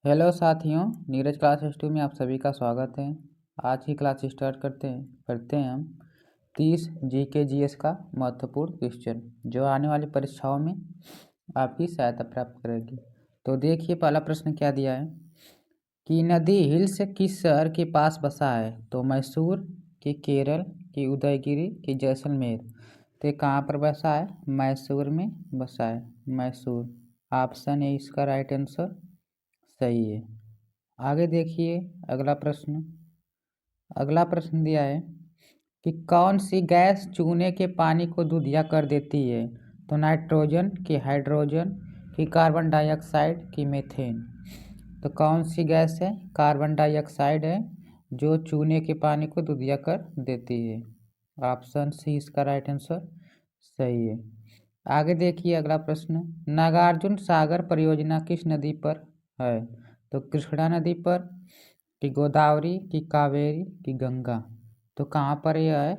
Hello साथियों, Neeraj class studio में आप सभी का स्वागत है। आज की क्लास स्टार्ट करते हैं हम 30 जीके जीएस का महत्वपूर्ण क्वेश्चन जो आने वाली परीक्षाओं में आपकी सहायता प्राप्त करेगी। तो देखिए, पहला प्रश्न क्या दिया है कि नदी हिल्स किस शहर के पास बसा है। तो मैसूर, कि केरल, कि उदयगिरी, कि जैसलमेर। तो कहाँ पर बसा है? मैसूर में बसा है। मैसूर ऑप्शन है इसका राइट आंसर, सही है। आगे देखिए, अगला प्रश्न दिया है कि कौन सी गैस चूने के पानी को दूधिया कर देती है। तो नाइट्रोजन, कि हाइड्रोजन, कि कार्बन डाइऑक्साइड, कि मीथेन। तो कौन सी गैस है? कार्बन डाइऑक्साइड है जो चूने के पानी को दूधिया कर देती है। ऑप्शन सी इसका राइट आंसर, सही है। आगे देखिए, अगला प्रश्न, नागार्जुन सागर परियोजना किस नदी पर है। तो कृष्णा नदी पर, कि गोदावरी, कि कावेरी, कि गंगा। तो कहाँ पर यह है?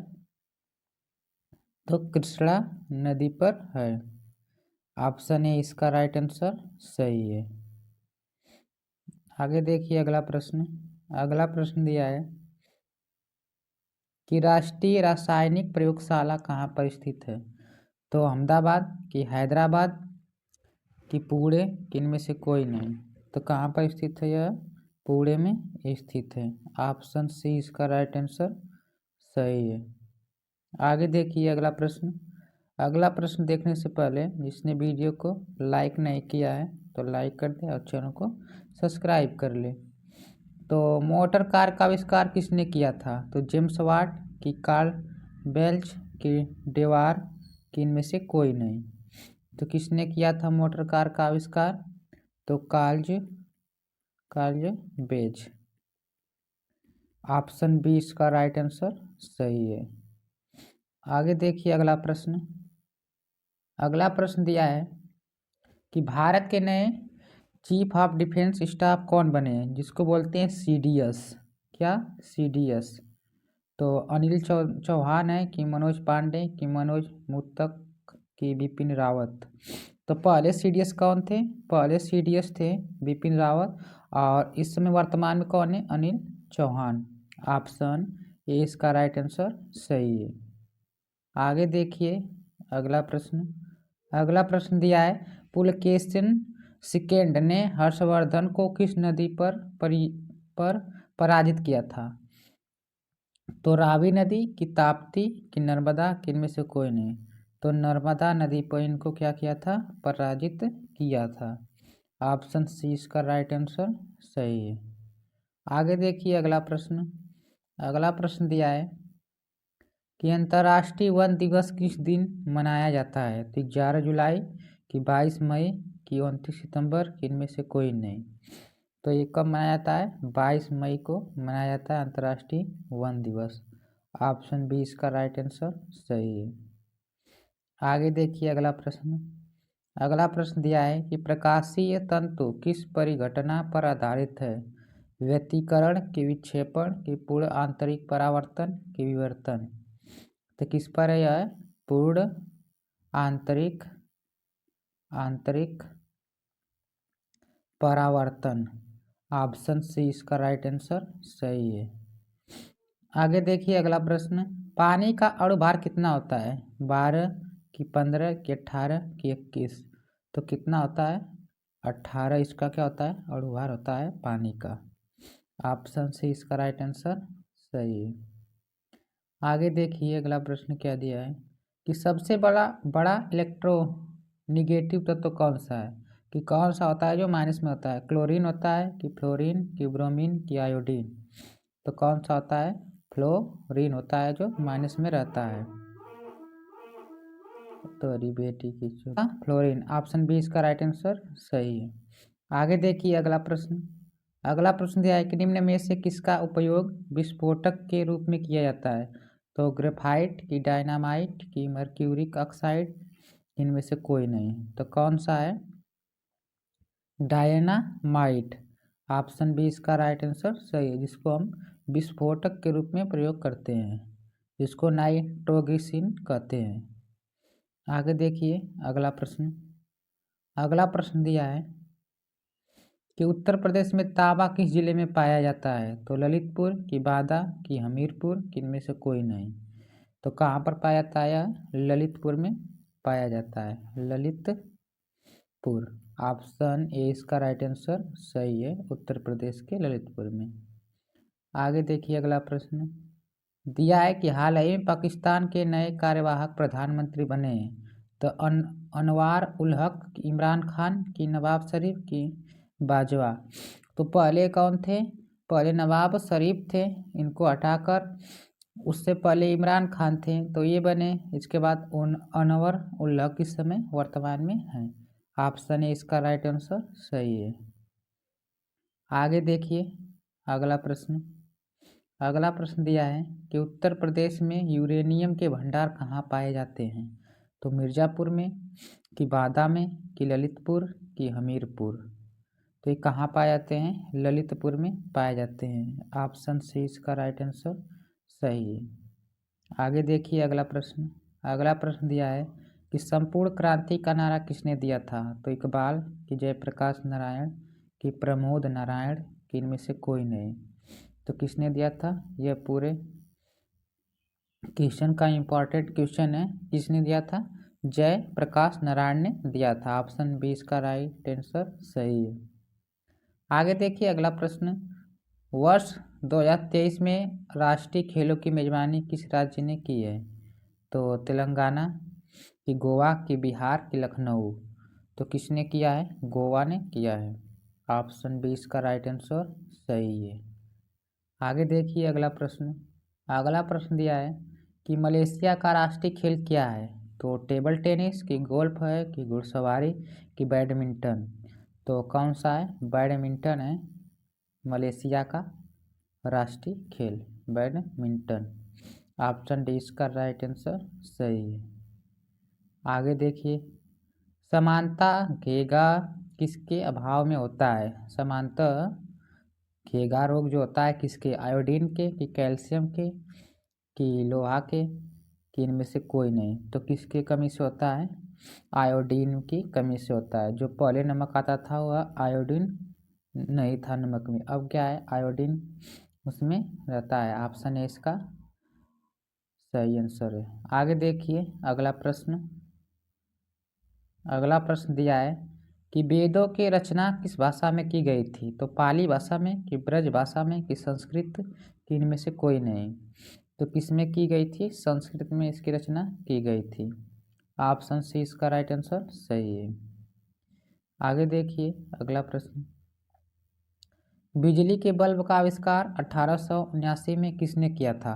तो कृष्णा नदी पर है। ऑप्शन ए इसका राइट आंसर, सही है। आगे देखिए, अगला प्रश्न दिया है कि राष्ट्रीय रासायनिक प्रयोगशाला कहाँ पर स्थित है। तो अहमदाबाद, कि हैदराबाद, कि पुणे, कि इनमें से कोई नहीं। तो कहाँ पर स्थित है यह? पुणे में स्थित है। ऑप्शन सी इसका राइट आंसर, सही है। आगे देखिए, अगला प्रश्न देखने से पहले जिसने वीडियो को लाइक नहीं किया है तो लाइक कर दे और चैनल को सब्सक्राइब कर ले। तो मोटर कार का आविष्कार किसने किया था। तो जेम्स वाट, कि कार्ल बेल्च, कि डेवार, कि इनमें से कोई नहीं। तो किसने किया था मोटर कार का आविष्कार? तो कार्ल बेज। ऑप्शन बी इसका राइट आंसर, सही है। आगे देखिए, अगला प्रश्न दिया है कि भारत के नए चीफ ऑफ डिफेंस स्टाफ कौन बने हैं, जिसको बोलते हैं सीडीएस। क्या? सीडीएस। तो अनिल चौहान है, कि मनोज पांडे, कि मनोज मुत्तक, कि बिपिन रावत। तो पहले सीडीएस कौन थे? पहले सीडीएस थे बिपिन रावत, और इस समय वर्तमान में कौन है? अनिल चौहान। ऑप्शन ए इसका राइट आंसर, सही है। आगे देखिए, अगला प्रश्न दिया है पुलकेशिन सेकेंड ने हर्षवर्धन को किस नदी पर पराजित किया था। तो रावी नदी, कि ताप्ती, कि नर्मदा, कि इनमें से कोई नहीं। तो नर्मदा नदी पर इनको क्या किया था? पराजित किया था। ऑप्शन सी इसका राइट आंसर, सही है। आगे देखिए, अगला प्रश्न दिया है कि अंतर्राष्ट्रीय वन दिवस किस दिन मनाया जाता है। तो 11 जुलाई, कि 22 मई, कि 29 सितंबर, कि इनमें से कोई नहीं। तो ये कब मनाया जाता है? 22 मई को मनाया जाता है अंतर्राष्ट्रीय वन दिवस। ऑप्शन बी इसका राइट आंसर, सही है। आगे देखिए, अगला प्रश्न दिया है कि प्रकाशीय तंतु किस परिघटना पर आधारित है। व्यतिकरण, कि विक्षेपण, कि पूर्ण आंतरिक परावर्तन, कि विवर्तन। तो किस पर है यह? पूर्ण आंतरिक परावर्तन। ऑप्शन सी इसका राइट आंसर, सही है। आगे देखिए, अगला प्रश्न, पानी का अणुभार कितना होता है? 12, कि 15, कि 18, कि 21। तो कितना होता है? 18 इसका क्या होता है? अणुभार होता है पानी का। ऑप्शन सी इसका राइट आंसर, सही है। आगे देखिए, अगला प्रश्न क्या दिया है कि सबसे बड़ा इलेक्ट्रोनिगेटिव तत्व कौन सा है। कि कौन सा होता है जो माइनस में होता है? क्लोरीन होता है, कि फ्लोरीन, कि ब्रोमीन, कि आयोडीन। तो कौन सा होता है? फ्लोरीन होता है जो माइनस में रहता है। तो बेटी की फ्लोरीन। ऑप्शन बी इसका राइट आंसर, सही है। आगे देखिए, अगला प्रश्न दिया है कि निम्न में से किसका उपयोग विस्फोटक के रूप में किया जाता है। तो ग्रेफाइट, की डायनामाइट, की मर्क्यूरिक ऑक्साइड, इनमें से कोई नहीं। तो कौन सा है? डायनामाइट। ऑप्शन बी इसका राइट आंसर, सही है, जिसको हम विस्फोटक के रूप में प्रयोग करते हैं, जिसको नाइट्रोग्लिसरीन कहते हैं। आगे देखिए, अगला प्रश्न दिया है कि उत्तर प्रदेश में तांबा किस जिले में पाया जाता है? तो ललितपुर की बांदा की हमीरपुर कि इनमें से कोई नहीं। तो कहाँ पर पाया जाता है? ललितपुर में पाया जाता है, ललितपुर। ऑप्शन ए इसका राइट आंसर सही है, उत्तर प्रदेश के ललितपुर में। आगे देखिए अगला प्रश्न दिया है कि हाल ही में पाकिस्तान के नए कार्यवाहक प्रधानमंत्री बने हैं। तो अनवार उल हक, इमरान खान की नवाब शरीफ की बाजवा। तो पहले कौन थे? पहले नवाब शरीफ थे, इनको हटाकर उससे पहले इमरान खान थे तो ये बने। इसके बाद अनवर उल हक इस समय वर्तमान में हैं। ऑप्शन है इसका राइट आंसर सही है। आगे देखिए अगला प्रश्न। अगला प्रश्न दिया है कि उत्तर प्रदेश में यूरेनियम के भंडार कहाँ पाए जाते हैं? तो मिर्ज़ापुर में कि बांदा में कि ललितपुर कि हमीरपुर। तो ये कहाँ पाए जाते हैं? ललितपुर में पाए जाते हैं। ऑप्शन सी इसका राइट आंसर सही है। आगे देखिए अगला प्रश्न। अगला प्रश्न दिया है कि संपूर्ण क्रांति का नारा किसने दिया था? तो इकबाल कि जयप्रकाश नारायण कि प्रमोद नारायण कि इनमें से कोई नहीं। तो किसने दिया था? यह पूरे क्वेश्चन का इम्पोर्टेंट क्वेश्चन है। किसने दिया था? जय प्रकाश नारायण ने दिया था। ऑप्शन बी इसका राइट आंसर सही है। आगे देखिए अगला प्रश्न। वर्ष 2023 में राष्ट्रीय खेलों की मेजबानी किस राज्य ने की है? तो तेलंगाना कि गोवा कि बिहार कि लखनऊ। तो किसने किया है? गोवा ने किया है। ऑप्शन बी इसका राइट आंसर सही है। आगे देखिए अगला प्रश्न। अगला प्रश्न दिया है कि मलेशिया का राष्ट्रीय खेल क्या है? तो टेबल टेनिस कि गोल्फ है कि घुड़सवारी कि बैडमिंटन। तो कौन सा है? बैडमिंटन है मलेशिया का राष्ट्रीय खेल, बैडमिंटन। ऑप्शन डी इसका राइट आंसर सही है। आगे देखिए समानता घेगा किसके अभाव में होता है? समानता घेगा रोग जो होता है किसके? आयोडीन के कि कैल्शियम के कि लोहा के कि इनमें से कोई नहीं। तो किसकी कमी से होता है? आयोडीन की कमी से होता है। जो पहले नमक आता था वह आयोडीन नहीं था नमक में, अब क्या है? आयोडीन उसमें रहता है। ऑप्शन ए इसका सही आंसर है। आगे देखिए अगला प्रश्न। अगला प्रश्न दिया है कि वेदों की रचना किस भाषा में की गई थी? तो पाली भाषा में कि ब्रज भाषा में कि संस्कृत कि इनमें से कोई नहीं। तो किस में की गई थी? संस्कृत में इसकी रचना की गई थी। ऑप्शन सी इसका राइट आंसर सही है। आगे देखिए अगला प्रश्न। बिजली के बल्ब का आविष्कार 1879 में किसने किया था?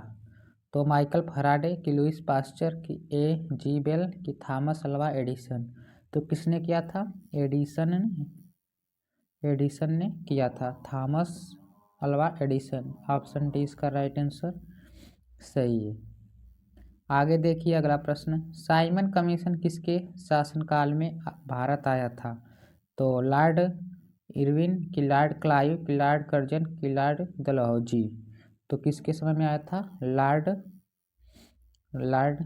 तो माइकल फैराडे कि लुइस पास्चर कि ए जी बेल कि थॉमस अल्वा एडिसन। तो किसने किया था? एडिसन ने किया था, Thomas Alva Edison. Option D इसका राइट आंसर सही है। आगे देखिए अगला प्रश्न। साइमन कमीशन किसके शासनकाल में भारत आया था? तो लॉर्ड इरविन कि लॉर्ड क्लाइव कि लॉर्ड कर्जन कि लॉर्ड डलहौजी। तो किसके समय में आया था? लॉर्ड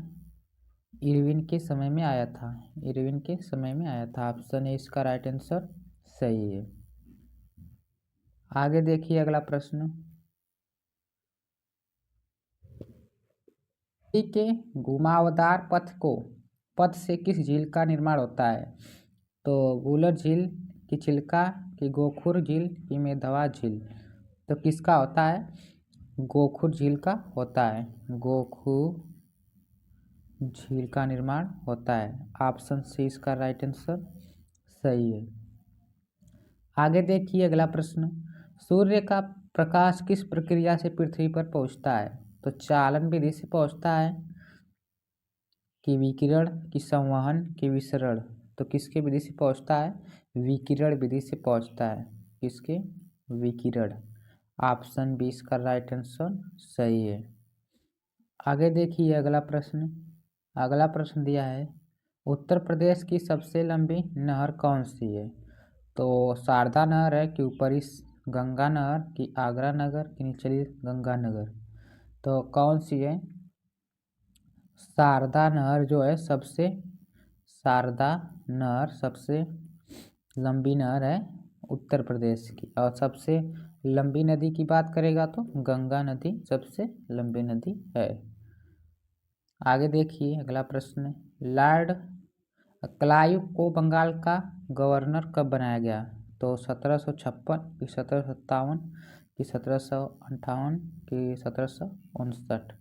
इरविन के समय में आया था। इरविन के समय में आया था। ऑप्शन ए इसका राइट आंसर सही है। आगे देखिए अगला प्रश्न। के घुमावदार पथ से किस झील का निर्माण होता है? तो वुलर झील की चिल्का कि गोखुर झील की मेधवा झील। तो किसका होता है? गोखुर झील का होता है। गोखुर झील का निर्माण होता है। ऑप्शन सी इसका राइट आंसर सही है। आगे देखिए अगला प्रश्न। सूर्य का प्रकाश किस प्रक्रिया से पृथ्वी पर पहुंचता है? तो चालन विधि से पहुंचता है कि विकिरण कि संवहन कि विसरण। तो किसके विधि से पहुंचता है? विकिरण विधि से पहुंचता है। किसके? विकिरण। ऑप्शन बी इसका राइट आंसर सही है। आगे देखिए अगला प्रश्न। अगला प्रश्न दिया है उत्तर प्रदेश की सबसे लंबी नहर कौन सी है? तो शारदा नहर है कि ऊपरी गंगा नहर कि आगरा नगर कि निचली गंगा नगर। तो कौन सी है? शारदा नहर जो है शारदा नहर सबसे लंबी नहर है उत्तर प्रदेश की। और सबसे लंबी नदी की बात करेगा तो गंगा नदी सबसे लंबी नदी है। आगे देखिए अगला प्रश्न, लॉर्ड क्लाइव को बंगाल का गवर्नर कब बनाया गया? तो 1756 कि 1757 कि 1758 कि 1759?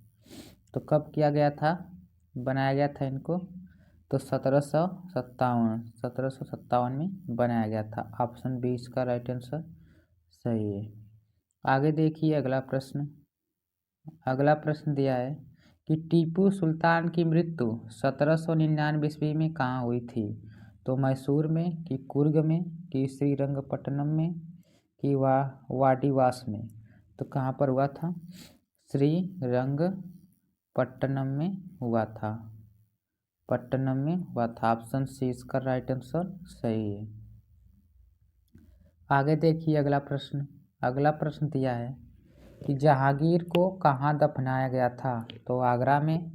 तो कब किया गया था, बनाया गया था इनको? तो 1757 में बनाया गया था। ऑप्शन बी इसका राइट आंसर सही है। आगे देखिए अगला प्रश्न दिया है कि टीपू सुल्तान की मृत्यु 1799 ईस्वी में कहाँ हुई थी? तो मैसूर में कि कुर्ग में कि श्रीरंगपट्टनम में कि वाडिवास में? तो कहाँ पर हुआ था? श्रीरंगपट्टनम में हुआ था। ऑप्शन सी इसका राइट आंसर सही है। आगे देखिए अगला प्रश्न दिया है कि जहांगीर को कहाँ दफनाया गया था? तो आगरा में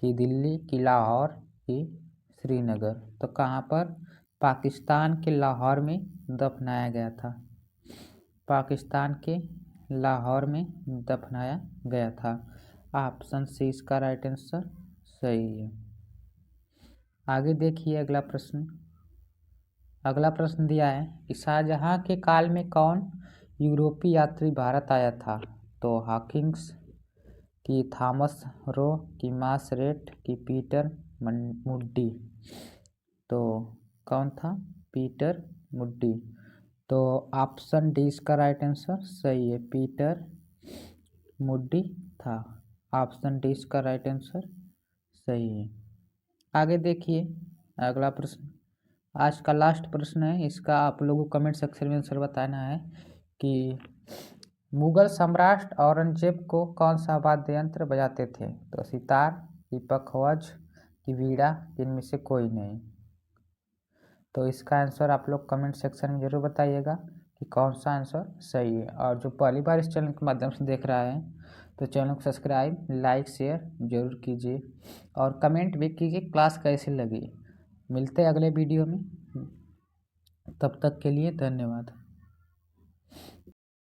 कि दिल्ली कि लाहौर कि श्रीनगर? तो कहाँ पर? पाकिस्तान के लाहौर में दफनाया गया था। पाकिस्तान के लाहौर में दफनाया गया था। ऑप्शन सी इसका राइट आंसर सही है। आगे देखिए अगला प्रश्न दिया है कि शाहजहां के काल में कौन यूरोपीय यात्री भारत आया था? तो हॉकिंस कि थॉमस रो कि मार्सरेट कि पीटर मुड्डी? तो कौन था? पीटर मुड्डी। तो ऑप्शन डी इसका राइट आंसर सही है, पीटर मुड्डी था। ऑप्शन डी इसका राइट आंसर सही है। आगे देखिए अगला प्रश्न, आज का लास्ट प्रश्न है। इसका आप लोगों को कमेंट सेक्शन में आंसर बताना है कि मुगल सम्राट औरंगजेब को कौन सा वाद्य यंत्र बजाते थे? तो सितार कि पखवाज कि वीणा, इनमें से कोई नहीं। तो इसका आंसर आप लोग कमेंट सेक्शन में ज़रूर बताइएगा कि कौन सा आंसर सही है। और जो पहली बार इस चैनल के माध्यम से देख रहा है तो चैनल को सब्सक्राइब, लाइक, शेयर जरूर कीजिए और कमेंट भी कीजिए क्लास कैसी लगी। मिलते हैं अगले वीडियो में, तब तक के लिए धन्यवाद।